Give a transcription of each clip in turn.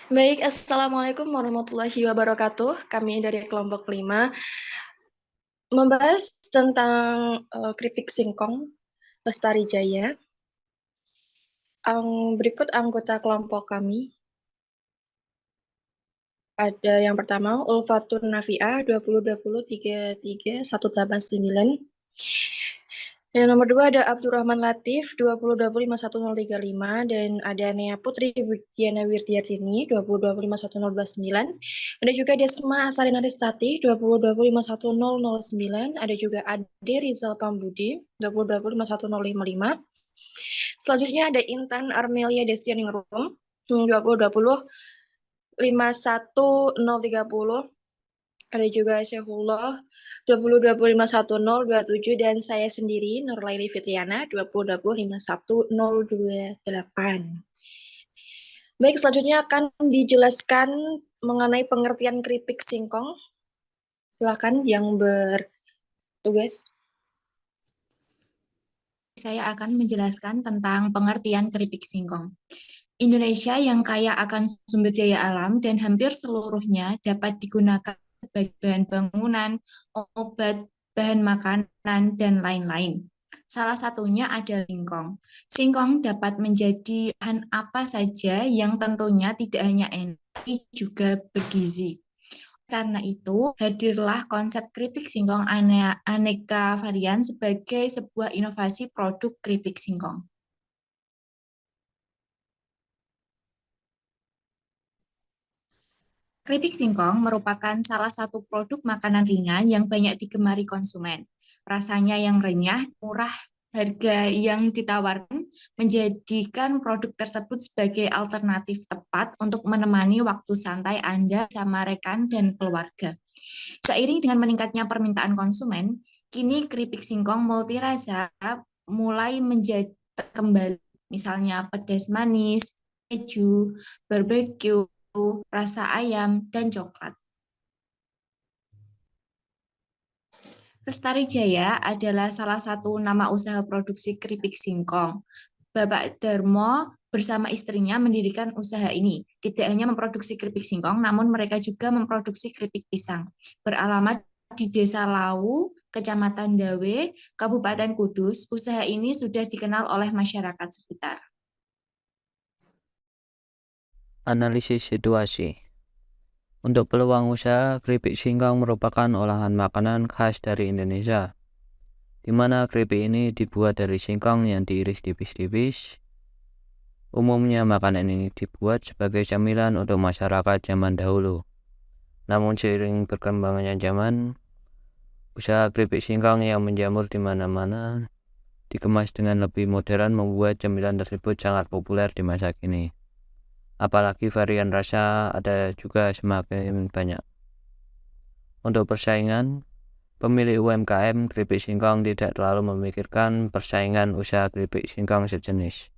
Baik, assalamualaikum warahmatullahi wabarakatuh. Kami dari kelompok 5 membahas tentang keripik singkong Lestari Jaya. Berikut anggota kelompok kami. Ada yang pertama Ulfatun Nafiah 2020-33-189. Yang nomor 2 ada Abdurrahman Latif 2020-51035 dan ada Nea Putri Diana Wirdiardini 2020-51029. Ada juga Desma Asarina Ristati 2020-51009. Ada juga Ade Rizal Pambudi 2020-51055. Selanjutnya ada Intan Armelia Destianingrum 2020-51030. Ada juga Syekhullah 2020-51027 dan saya sendiri Nurlaili Fitriana 2020-51028. Baik, selanjutnya akan dijelaskan mengenai pengertian keripik singkong. Silakan yang bertugas. Saya akan menjelaskan tentang pengertian keripik singkong. Indonesia yang kaya akan sumber daya alam dan hampir seluruhnya dapat digunakan sebagai bahan bangunan, obat, bahan makanan, dan lain-lain. Salah satunya adalah singkong. Singkong dapat menjadi bahan apa saja yang tentunya tidak hanya enak, tapi juga bergizi. Karena itu, hadirlah konsep keripik singkong aneka varian sebagai sebuah inovasi produk keripik singkong. Keripik singkong merupakan salah satu produk makanan ringan yang banyak digemari konsumen. Rasanya yang renyah, murah, harga yang ditawarkan menjadikan produk tersebut sebagai alternatif tepat untuk menemani waktu santai Anda sama rekan dan keluarga. Seiring dengan meningkatnya permintaan konsumen, kini keripik singkong multirasa mulai menjadi kembali, misalnya pedas manis, keju, barbeque, rasa ayam, dan coklat. Lestari Jaya adalah salah satu nama usaha produksi keripik singkong. Bapak Darmo bersama istrinya mendirikan usaha ini. Tidak hanya memproduksi keripik singkong, namun mereka juga memproduksi keripik pisang. Beralamat di Desa Lawu, Kecamatan Dawe, Kabupaten Kudus, usaha ini sudah dikenal oleh masyarakat sekitar. Analisis situasi. Untuk peluang usaha, keripik singkong merupakan olahan makanan khas dari Indonesia, di mana keripik ini dibuat dari singkong yang diiris tipis-tipis. Umumnya makanan ini dibuat sebagai camilan untuk masyarakat zaman dahulu. Namun seiring berkembangnya zaman, usaha keripik singkong yang menjamur di mana-mana dikemas dengan lebih modern membuat camilan tersebut sangat populer di masa kini. Apalagi varian rasa ada juga semakin banyak. Untuk persaingan, pemilik UMKM keripik singkong tidak terlalu memikirkan persaingan usaha keripik singkong sejenis,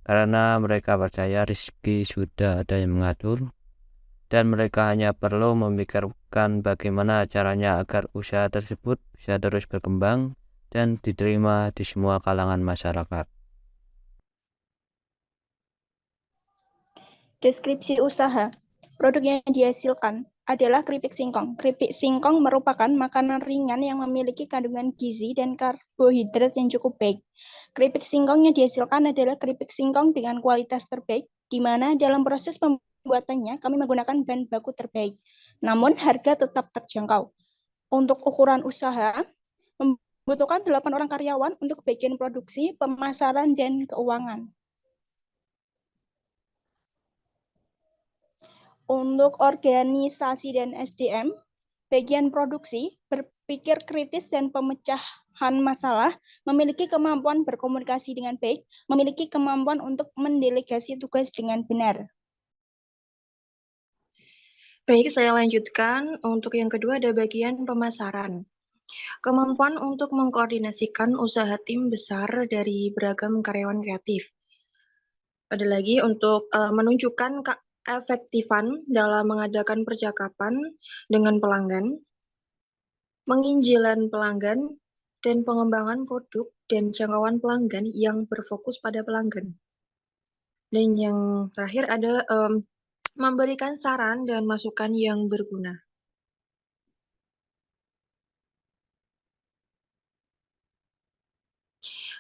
karena mereka percaya rezeki sudah ada yang mengatur, dan mereka hanya perlu memikirkan bagaimana caranya agar usaha tersebut bisa terus berkembang dan diterima di semua kalangan masyarakat. Deskripsi usaha. Produk yang dihasilkan adalah keripik singkong. Keripik singkong merupakan makanan ringan yang memiliki kandungan gizi dan karbohidrat yang cukup baik. Keripik singkong yang dihasilkan adalah keripik singkong dengan kualitas terbaik, di mana dalam proses pembuatannya kami menggunakan bahan baku terbaik. Namun harga tetap terjangkau. Untuk ukuran usaha, membutuhkan 8 orang karyawan untuk bagian produksi, pemasaran, dan keuangan. Untuk organisasi dan SDM, bagian produksi, berpikir kritis dan pemecahan masalah, memiliki kemampuan berkomunikasi dengan baik, memiliki kemampuan untuk mendelegasi tugas dengan benar. Baik, saya lanjutkan. Untuk yang kedua ada bagian pemasaran. Kemampuan untuk mengkoordinasikan usaha tim besar dari beragam karyawan kreatif. Ada lagi untuk menunjukkan keefektifan dalam mengadakan percakapan dengan pelanggan, penginjilan pelanggan, dan pengembangan produk dan jangkauan pelanggan yang berfokus pada pelanggan. Dan yang terakhir ada memberikan saran dan masukan yang berguna.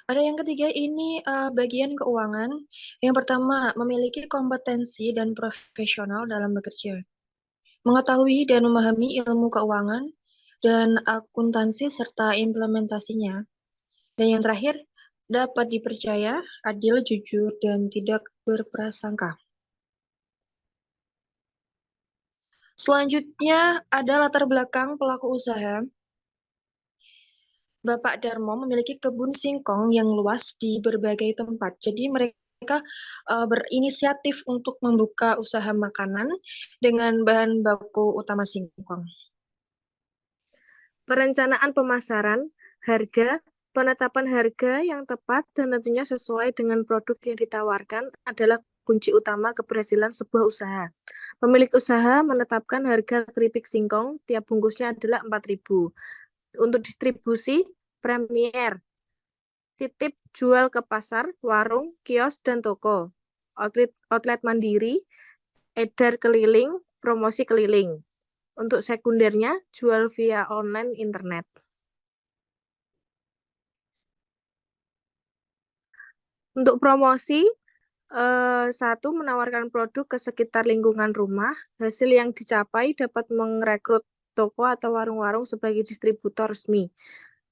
Ada yang ketiga ini bagian keuangan. Yang pertama, memiliki kompetensi dan profesional dalam bekerja. Mengetahui dan memahami ilmu keuangan dan akuntansi serta implementasinya. Dan yang terakhir, dapat dipercaya, adil, jujur, dan tidak berprasangka. Selanjutnya ada latar belakang pelaku usaha. Bapak Darmo memiliki kebun singkong yang luas di berbagai tempat. Jadi mereka berinisiatif untuk membuka usaha makanan dengan bahan baku utama singkong. Perencanaan pemasaran, harga, penetapan harga yang tepat dan tentunya sesuai dengan produk yang ditawarkan adalah kunci utama keberhasilan sebuah usaha. Pemilik usaha menetapkan harga keripik singkong, tiap bungkusnya adalah 4.000. Untuk distribusi, Premier, titip jual ke pasar, warung, kios, dan toko. Outlet mandiri, edar keliling, promosi keliling. Untuk sekundernya, jual via online internet. Untuk promosi, satu, menawarkan produk ke sekitar lingkungan rumah. Hasil yang dicapai dapat merekrut toko atau warung-warung sebagai distributor resmi.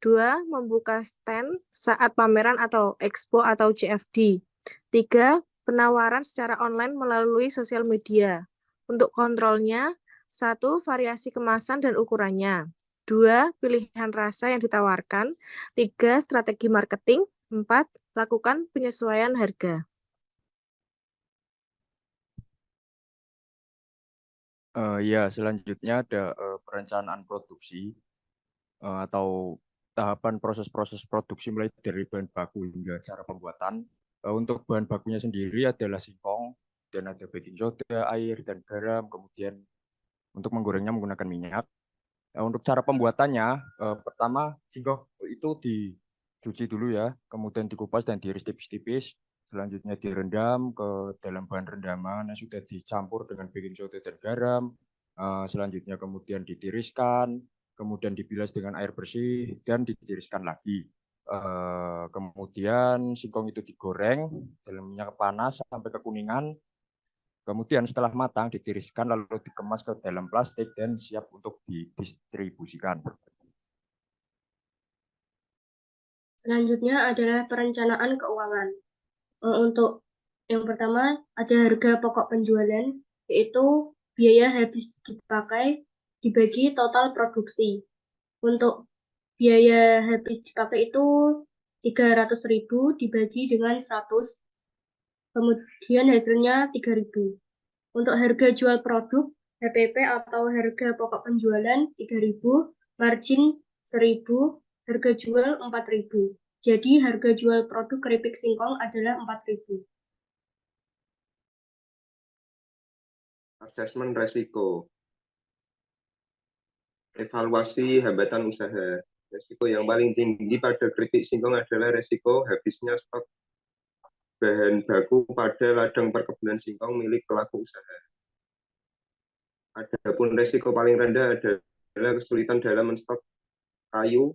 2, membuka stand saat pameran atau expo atau CFD. 3, penawaran secara online melalui sosial media. Untuk kontrolnya, 1, variasi kemasan dan ukurannya. 2, pilihan rasa yang ditawarkan. 3, strategi marketing. 4, lakukan penyesuaian harga. Ya, selanjutnya ada perencanaan produksi atau tahapan proses-proses produksi mulai dari bahan baku hingga cara pembuatan. Untuk bahan bakunya sendiri adalah singkong, dan ada baking soda, air, dan garam. Kemudian untuk menggorengnya menggunakan minyak. Untuk cara pembuatannya, pertama singkong itu dicuci dulu ya, kemudian dikupas dan diiris tipis-tipis. Selanjutnya direndam ke dalam bahan rendaman yang sudah dicampur dengan baking soda dan garam. Selanjutnya kemudian ditiriskan, kemudian dibilas dengan air bersih, dan ditiriskan lagi. Kemudian singkong itu digoreng dalam minyak panas sampai kekuningan. Kemudian setelah matang ditiriskan lalu dikemas ke dalam plastik dan siap untuk didistribusikan. Selanjutnya adalah perencanaan keuangan. Untuk yang pertama ada harga pokok penjualan, yaitu biaya habis dipakai dibagi total produksi. Untuk biaya habis dipakai itu 300.000 dibagi dengan 100, kemudian hasilnya 3.000. Untuk harga jual produk, HPP atau harga pokok penjualan 3.000, margin 1.000, harga jual 4.000. Jadi harga jual produk keripik singkong adalah 4.000. Asesmen resiko. Evaluasi hambatan usaha. Resiko yang paling tinggi pada keripik singkong adalah resiko habisnya stok bahan baku pada ladang perkebunan singkong milik pelaku usaha. Adapun resiko paling rendah adalah kesulitan dalam menstok kayu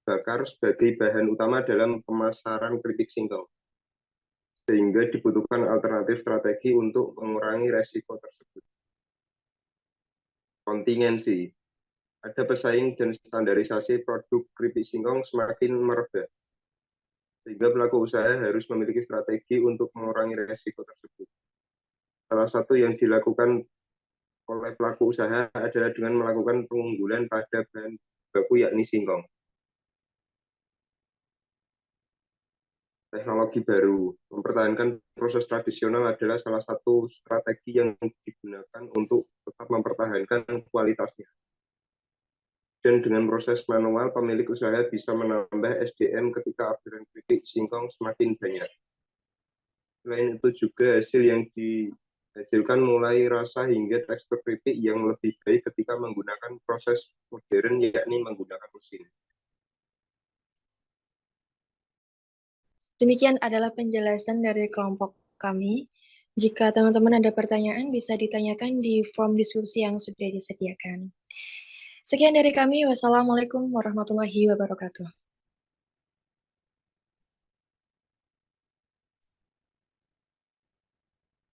bakar sebagai bahan utama dalam pemasaran keripik singkong, sehingga dibutuhkan alternatif strategi untuk mengurangi resiko tersebut. Kontingensi. Ada pesaing dan standarisasi produk keripik singkong semakin merebak, sehingga pelaku usaha harus memiliki strategi untuk mengurangi resiko tersebut. Salah satu yang dilakukan oleh pelaku usaha adalah dengan melakukan pengunggulan pada bahan baku yakni singkong. Teknologi baru. Mempertahankan proses tradisional adalah salah satu strategi yang digunakan untuk tetap mempertahankan kualitasnya. Dan dengan proses manual, pemilik usaha bisa menambah SDM ketika orderan keripik singkong semakin banyak. Selain itu juga hasil yang dihasilkan mulai rasa hingga tekstur keripik yang lebih baik ketika menggunakan proses modern, yakni menggunakan mesin. Demikian adalah penjelasan dari kelompok kami. Jika teman-teman ada pertanyaan, bisa ditanyakan di form diskusi yang sudah disediakan. Sekian dari kami. Wassalamualaikum warahmatullahi wabarakatuh.